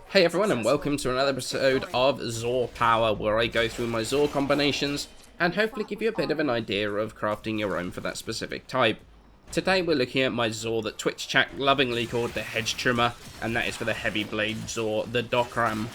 Hey everyone, and welcome to another episode of Zaw Power, where I go through my Zaw combinations and hopefully give you a bit of an idea of crafting your own for that specific type. Today we're looking at my Zaw that Twitch chat lovingly called the H3dge Trimmer, and that is for the heavy blade Zaw, the Dokram.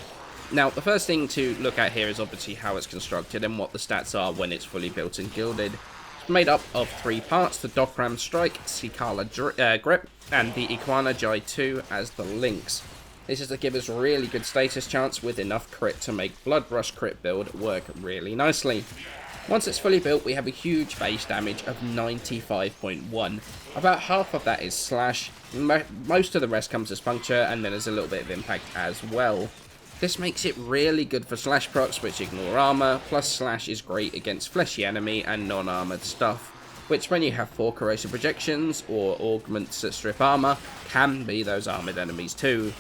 Now, the first thing to look at here is obviously how it's constructed and what the stats are when it's fully built and gilded. It's made up of three parts: the Dokram Strike, Sikala Grip, and the Iguana Jai 2 as the links. This is to give us really good status chance with enough crit to make Blood Rush crit build work really nicely. Once it's fully built, we have a huge base damage of 95.1. About half of that is slash, most of the rest comes as puncture, and then there's a little bit of impact as well. This makes it really good for slash procs, which ignore armor, plus slash is great against fleshy enemy and non-armored stuff, which when you have 4 corrosive projections or augments that strip armor, can be those armored enemies too.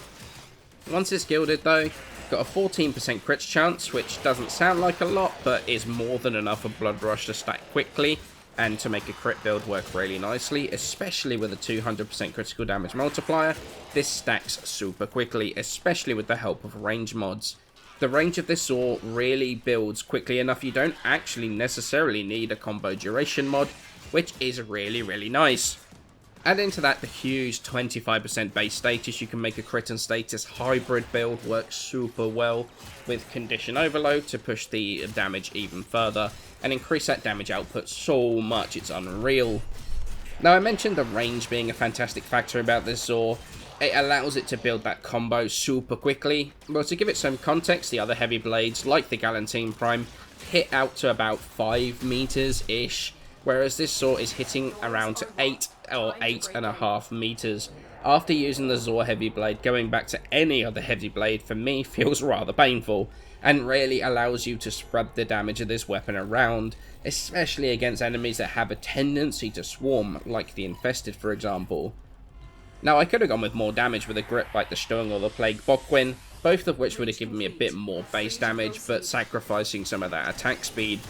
Once it's gilded though, got a 14% crit chance, which doesn't sound like a lot, but is more than enough for Blood Rush to stack quickly and to make a crit build work really nicely, especially with a 200% critical damage multiplier. This stacks super quickly, especially with the help of range mods. The range of this Zaw really builds quickly enough you don't actually necessarily need a combo duration mod, which is really nice. Add into that the huge 25% base status. You can make a crit and status hybrid build work super well with condition overload to push the damage even further and increase that damage output so much it's unreal. Now, I mentioned the range being a fantastic factor about this Zaw. It allows it to build that combo super quickly. Well, to give it some context, the other heavy blades like the Galantine Prime hit out to about 5 meters ish, whereas this Zaw is hitting around to 8 or 8.5 meters. After using the Zaw heavy blade, going back to any other heavy blade for me feels rather painful, and really allows you to spread the damage of this weapon around, especially against enemies that have a tendency to swarm, like the Infested for example. Now, I could have gone with more damage with a grip like the Stung or the Plague Bokwin, both of which would have given me a bit more base damage, but sacrificing some of that attack speed.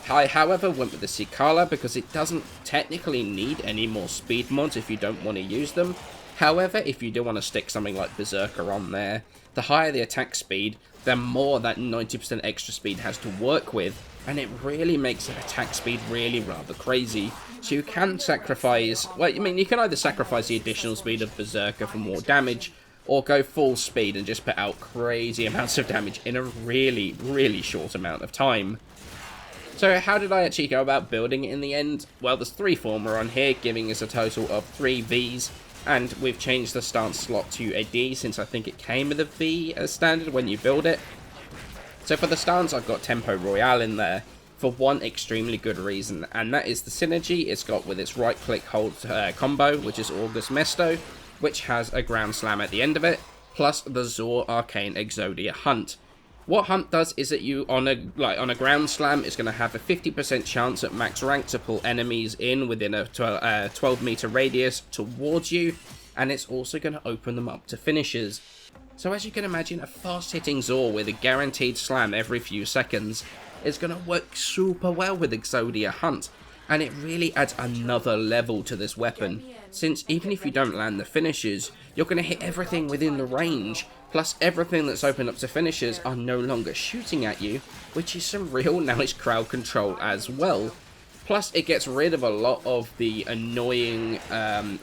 I, however, went with the Sikala because it doesn't technically need any more speed mods if you don't want to use them. However, if you do want to stick something like Berserker on there, the higher the attack speed, the more that 90% extra speed has to work with, and it really makes that attack speed really rather crazy. So you can sacrifice, well, I mean, you can either sacrifice the additional speed of Berserker for more damage, or go full speed and just put out crazy amounts of damage in a really short amount of time. So how did I actually go about building it in the end? Well, there's 3 former on here, giving us a total of 3 Vs, and we've changed the stance slot to a D since I think it came with a V as standard when you build it. So for the stance, I've got Tempo Royale in there for one extremely good reason, and that is the synergy it's got with its right click hold combo, which is August Mesto, which has a ground slam at the end of it, plus the Zaw Arcane Exodia Hunt. What Hunt does is that you, on a ground slam, it's going to have a 50% chance at max rank to pull enemies in within a 12 meter radius towards you, and it's also going to open them up to finishers. So as you can imagine, a fast hitting Zaw with a guaranteed slam every few seconds is going to work super well with Exodia Hunt, and it really adds another level to this weapon, since even if you don't land the finishers, you're going to hit everything within the range, plus everything that's opened up to finishers are no longer shooting at you, which is some real nice crowd control as well. Plus it gets rid of a lot of the annoying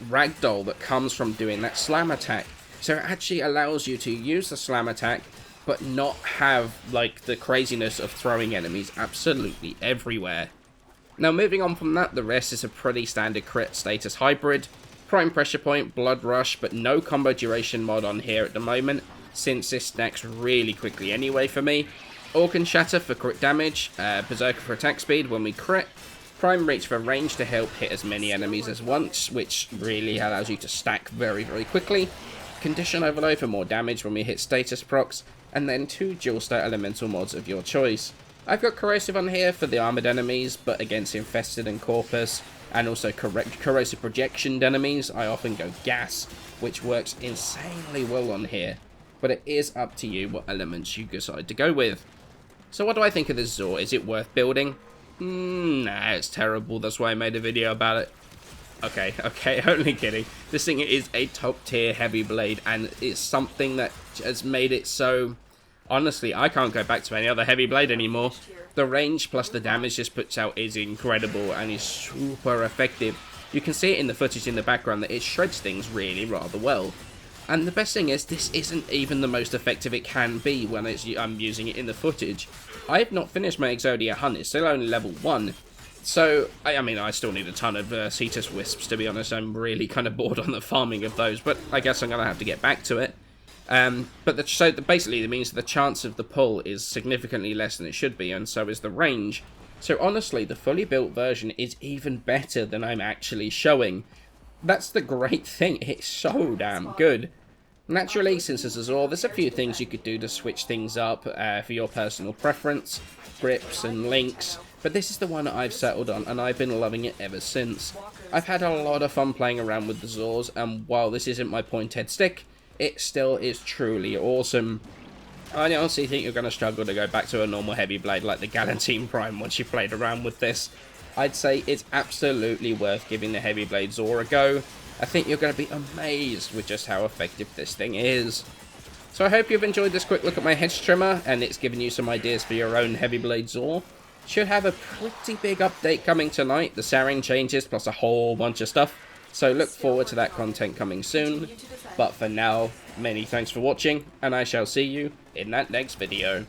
ragdoll that comes from doing that slam attack, so it actually allows you to use the slam attack but not have like the craziness of throwing enemies absolutely everywhere. Now, moving on from that, the rest is a pretty standard crit status hybrid. Prime Pressure Point, Blood Rush, but no combo duration mod on here at the moment, since this stacks really quickly anyway for me. Organ Shatter for crit damage, Berserker for attack speed when we crit, Prime Reach for range to help hit as many enemies as once, which really allows you to stack very quickly, Condition Overload for more damage when we hit status procs, and then 2 dual stat elemental mods of your choice. I've got Corrosive on here for the armoured enemies, but against Infested and Corpus, and also Corrosive projectioned enemies, I often go Gas, which works insanely well on here. But it is up to you what elements you decide to go with. So what do I think of this Zaw? Is it worth building? Nah, it's terrible, that's why I made a video about it. Okay, only kidding. This thing is a top tier heavy blade, and it's something that has made it so... Honestly, I can't go back to any other heavy blade anymore. The range plus the damage this puts out is incredible and is super effective. You can see it in the footage in the background that it shreds things really rather well. And the best thing is, this isn't even the most effective it can be when I'm using it in the footage. I have not finished my Exodia hunt, it's still only level 1. So, I mean, I still need a ton of Cetus Wisps, to be honest. I'm really kind of bored on the farming of those, but I guess I'm going to have to get back to it. Basically, it means the chance of the pull is significantly less than it should be, and so is the range. So honestly, the fully built version is even better than I'm actually showing. That's the great thing, it's so damn good. Naturally, since it's a Zaw, there's a few things you could do to switch things up for your personal preference, grips and links, but this is the one I've settled on, and I've been loving it ever since. I've had a lot of fun playing around with the Zaws, and while this isn't my pointed stick, it still is truly awesome. I honestly think you're going to struggle to go back to a normal heavy blade like the Galantine Prime once you've played around with this. I'd say it's absolutely worth giving the heavy blade Zaw a go. I think you're going to be amazed with just how effective this thing is. So I hope you've enjoyed this quick look at my H3dge Trimmer, and it's given you some ideas for your own heavy blade Zaw. Should have a pretty big update coming tonight, the Saring changes plus a whole bunch of stuff. So look forward to that content coming soon. But for now, many thanks for watching, and I shall see you in that next video.